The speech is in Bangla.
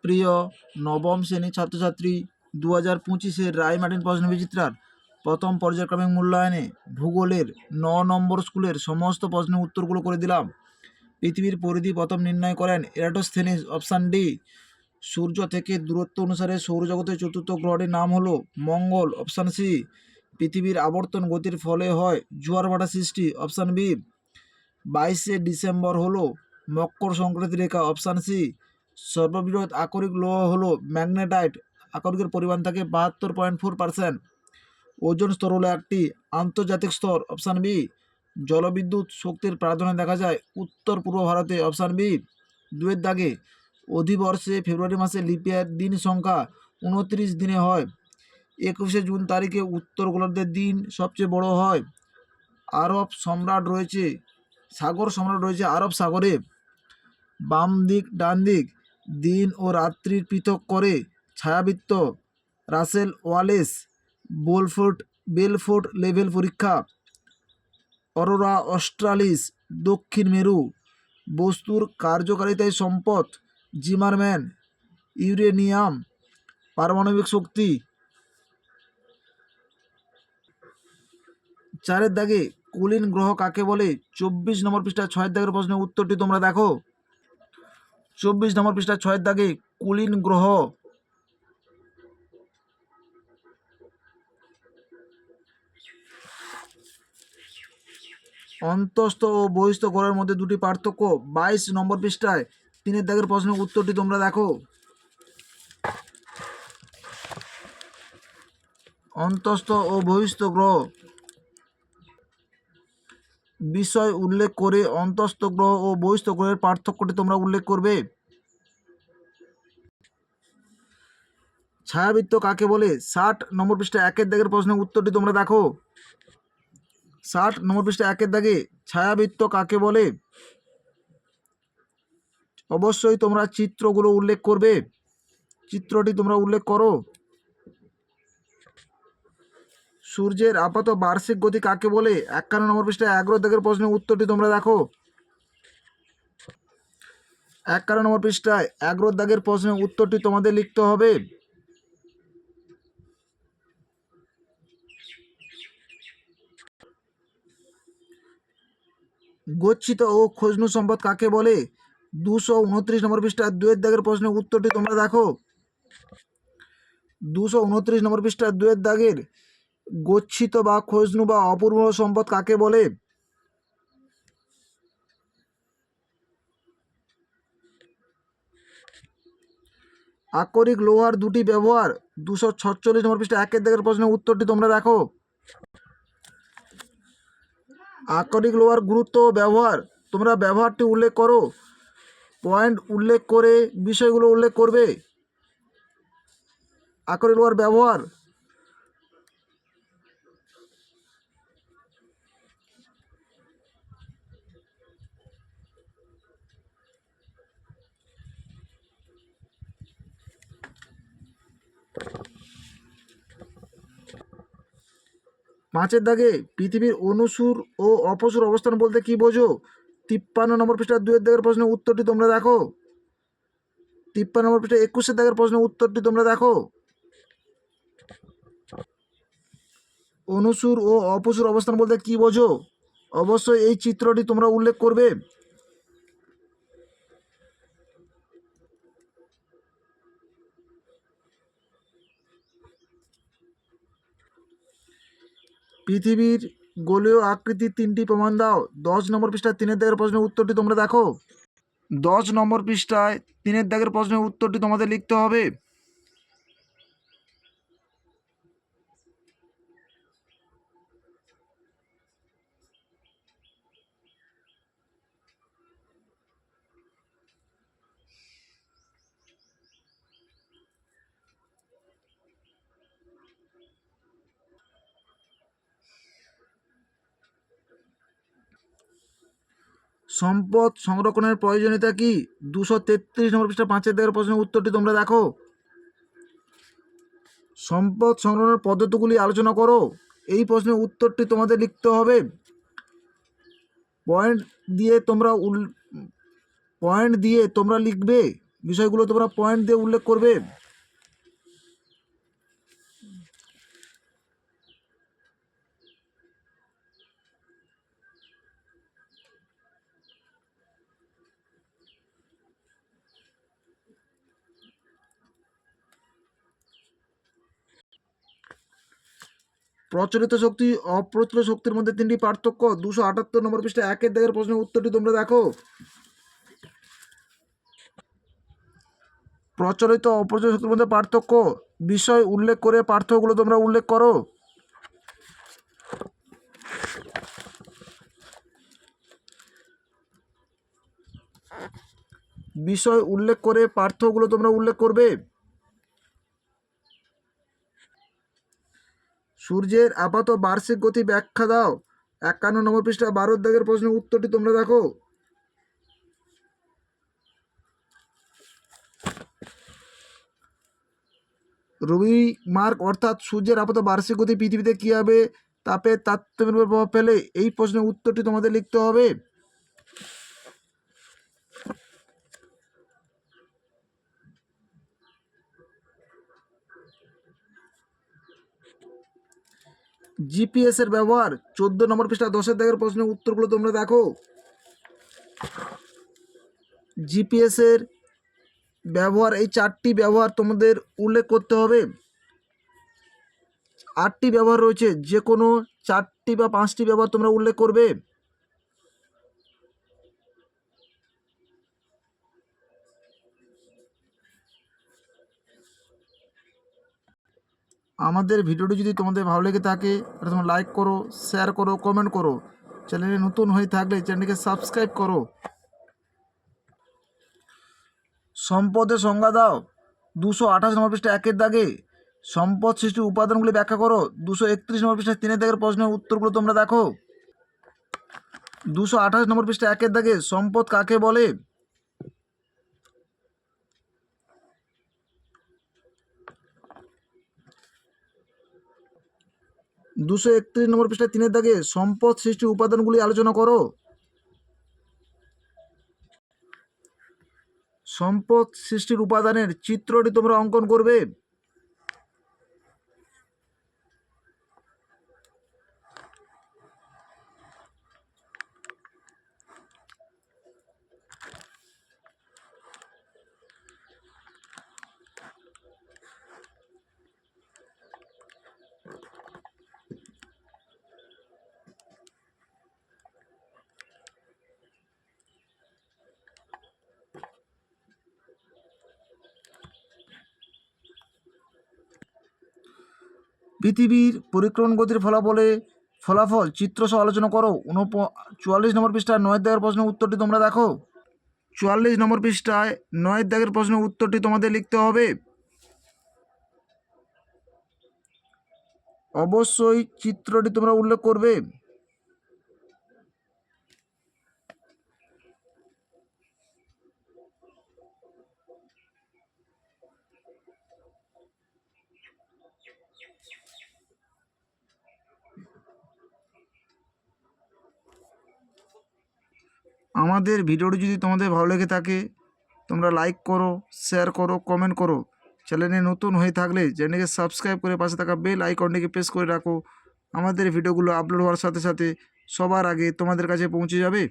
প্রিয় নবম শ্রেণীর ছাত্রছাত্রী, 2025-এর রায় মার্টিন প্রশ্নবিচিত্রার প্রথম পর্যায়ক্রমিক মূল্যায়নে ভূগোলের 9 নম্বর স্কুলের সমস্ত প্রশ্নের উত্তরগুলো করে দিলাম। পৃথিবীর পরিধি প্রথম নির্ণয় করেন এরাটোস্থেনিস। Option D. সূর্য থেকে দূরত্ব অনুসারে সৌরজগতের চতুর্থ গ্রহটির নাম হলো মঙ্গল। Option C. পৃথিবীর আবর্তন গতির ফলে হয় জোয়ার ভাটা সৃষ্টি। Option B. 22শে ডিসেম্বর হলো মকর সংক্রান্তি রেখা। Option C. সর্ববৃহৎ আকরিক লৌহ হলো ম্যাগনেটাইট। আকরিকের পরিমাণ থাকে 72.4%। ওজোন স্তর হলো একটি আন্তর্জাতিক স্তর। Option B. জলবিদ্যুৎ শক্তির প্রাধান্য দেখা যায় উত্তর পূর্ব ভারতে। Option B. 2-এর দাগে অধিবর্ষে ফেব্রুয়ারি মাসে লিপিয়ার দিন সংখ্যা 29 দিনে হয়। 21শে জুন তারিখে উত্তর গোলার্ধের দিন সবচেয়ে বড় হয়। আরব সম্রাট রয়েছে সাগর সম্রাট রয়েছে আরব সাগরে। বাম দিক ডান দিক দিন ও রাত্রির পৃথক করে ছায়াবৃত্ত রাসেল ওয়ালেস বেলফোর্ট লেভেল পরীক্ষা। অরোরা অস্ট্রালিস দক্ষিণ মেরু বস্তুর কার্যকারিতায় সম্পদ জিমারম্যান ইউরেনিয়াম পারমাণবিক শক্তি। 4-এর দাগে কুলিন গ্রহ কাকে বলে? 24 নম্বর পৃষ্ঠা 6-এর দাগের প্রশ্নের উত্তরটি তোমরা দেখো। 24 নম্বর পৃষ্ঠা 6-এর দাগে কুলিন গ্রহ। অন্তস্থ ও বহিস্থ গ্রহের মধ্যে দুটি পার্থক্য। 22 নম্বর পৃষ্ঠায় 3-এর দাগের প্রশ্নের উত্তরটি তোমরা দেখো। অন্তস্থ ও বহিস্থ গ্রহ বিষয় উল্লেখ করে অন্তস্থ গ্রহ ও বহিস্থ গ্রহের পার্থক্যটি তোমরা উল্লেখ করবে। ছায়াবৃত্ত কাকে বলে? 60 নম্বর পৃষ্ঠা 1-এর দাগের প্রশ্নের উত্তরটি তোমরা দেখো। 60 নম্বর পৃষ্ঠা 1-এর দাগে ছায়াবৃত্ত কাকে বলে? অবশ্যই তোমরা চিত্রগুলো উল্লেখ করবে। চিত্রটি তোমরা উল্লেখ করো। সূর্যের আপাত বার্ষিক গতি কাকে বলে? 51 নম্বর পৃষ্ঠায় 11 দাগের প্রশ্নের উত্তরটি তোমরা দেখো। 51 নম্বর পৃষ্ঠায় 11 দাগের প্রশ্নের উত্তরটি তোমাদের লিখতে হবে। গচ্ছিত ও ক্ষয়িষ্ণু সম্পদ কাকে বলে? 229 নম্বর পৃষ্ঠায় 2-এর দাগের প্রশ্নের উত্তরটি তোমরা দেখো। 229 নম্বর পৃষ্ঠায় 2-এর দাগের গচ্ছিত বা ক্ষয়িষ্ণু বা অপূর্ণ সম্পদ কাকে বলে? আকরিক লোহার দুটি ব্যবহার। 246 নম্বর পৃষ্ঠায় 1-এর দাগের প্রশ্নের উত্তরটি তোমরা দেখো। আকরিক লোহার গুরুত্ব ও ব্যবহার। তোমরা ব্যবহারটি উল্লেখ করো। পয়েন্ট উল্লেখ করে বিষয়গুলো উল্লেখ করবে। আকরিক লোহার ব্যবহার। পাঁচের দাগে পৃথিবীর অনুসুর ও অপসুর অবস্থান বলতে কি বোঝো? 53 নম্বর পৃষ্ঠা 2-এর দাগের প্রশ্নের উত্তরটি তোমরা দেখো। 53 নম্বর পৃষ্ঠা 21-এর দাগের প্রশ্নের উত্তরটি তোমরা দেখো। অনুসুর ও অপসুর অবস্থান বলতে কি বোঝো? অবশ্যই এই চিত্রটি তোমরা উল্লেখ করবে। পৃথিবীর গোলীয় আকৃতির 3টি প্রমাণ দাও। 10 নম্বর পৃষ্ঠায় 3-এর দাগের প্রশ্নের উত্তরটি তোমরা দেখো। 10 নম্বর পৃষ্ঠায় 3-এর দাগের প্রশ্নের উত্তরটি তোমাদের লিখতে হবে। সম্পদ সংরক্ষণের প্রয়োজনীয়তা কি? 233 নম্বর পৃষ্ঠা 5-এর দাগের প্রশ্নের উত্তরটি তোমরা দেখো। সম্পদ সংরক্ষণের পদ্ধতিগুলি আলোচনা করো। এই প্রশ্নের উত্তরটি তোমাদের লিখতে হবে। পয়েন্ট দিয়ে তোমরা লিখবে বিষয়গুলো তোমরা পয়েন্ট দিয়ে উল্লেখ করবে। প্রচলিত শক্তি অপ্রচলিত শক্তির মধ্যে 3টি পার্থক্য। 278 নম্বর পৃষ্ঠা 1 দাগের প্রশ্নের উত্তরটি তোমরা দেখো। প্রচলিত অপ্রচলিত শক্তির মধ্যে পার্থক্য বিষয় উল্লেখ করে পার্থক্যগুলো তোমরা উল্লেখ করো। বিষয় উল্লেখ করে পার্থক্যগুলো তোমরা উল্লেখ করবে। সূর্যের আপাত বার্ষিক গতি ব্যাখ্যা দাও। 51 নম্বর পৃষ্ঠা 12 দাগের প্রশ্নের উত্তরটি তোমরা দেখো। রবি মার্ক অর্থাৎ সূর্যের আপাত বার্ষিক গতি পৃথিবীতে কীভাবে তাপের তারতম্যের উপর প্রভাব ফেলে, এই প্রশ্নের উত্তরটি তোমাদের লিখতে হবে। জিপিএস এর ব্যবহার 14 নম্বর পৃষ্ঠা 10 দাগের প্রশ্নের উত্তরগুলো তোমরা দেখো। জিপিএস এর ব্যবহার, এই 4টি ব্যবহার তোমাদের উল্লেখ করতে হবে। 8টি ব্যবহার রয়েছে, যে কোনো 4টি বা 5টি ব্যবহার তোমরা উল্লেখ করবে। আমাদের ভিডিওটি যদি তোমাদের ভালো লেগে থাকে তাহলে তোমরা লাইক করো, শেয়ার করো, কমেন্ট করো। চ্যানেলে নতুন হয়ে থাকলে চ্যানেলটিকে সাবস্ক্রাইব করো। সম্পদের সংজ্ঞা দাও। 228 নম্বর পৃষ্ঠা 1 দাগে সম্পদ সৃষ্টির উপাদানগুলি ব্যাখ্যা করো। 231 নম্বর পৃষ্ঠা 3 দাগের প্রশ্নের উত্তরগুলো তোমরা দেখো। 228 নম্বর পৃষ্ঠা 1 দাগে সম্পদ কাকে বলে। 231 নম্বর পৃষ্ঠা 3 দাগে সম্পদ সৃষ্টির উপাদানগুলি আলোচনা করো। সম্পদ সৃষ্টির উপাদানের চিত্রটি তোমরা অঙ্কন করবে। পৃথিবীর পরিক্রমণ গতির ফলাফল চিত্রসহ আলোচনা করো। 44 নম্বর পৃষ্ঠায় 9 দাগের প্রশ্নের উত্তরটি তোমরা দেখো। 44 নম্বর পৃষ্ঠায় 9 দাগের প্রশ্নের উত্তরটি তোমাদের লিখতে হবে। অবশ্যই চিত্রটি তোমরা উল্লেখ করবে। আমাদের ভিডিওটি যদি তোমাদের ভালো লেগে থাকে তোমরা লাইক করো, শেয়ার করো, কমেন্ট করো। চ্যানেলে নতুন হয়ে থাকলে চ্যানেলকে সাবস্ক্রাইব করে পাশে থাকা বেল আইকনটিকে প্রেস করে রাখো। আমাদের ভিডিওগুলো আপলোড হওয়ার সাথে সাথে সবার আগে তোমাদের কাছে পৌঁছে যাবে।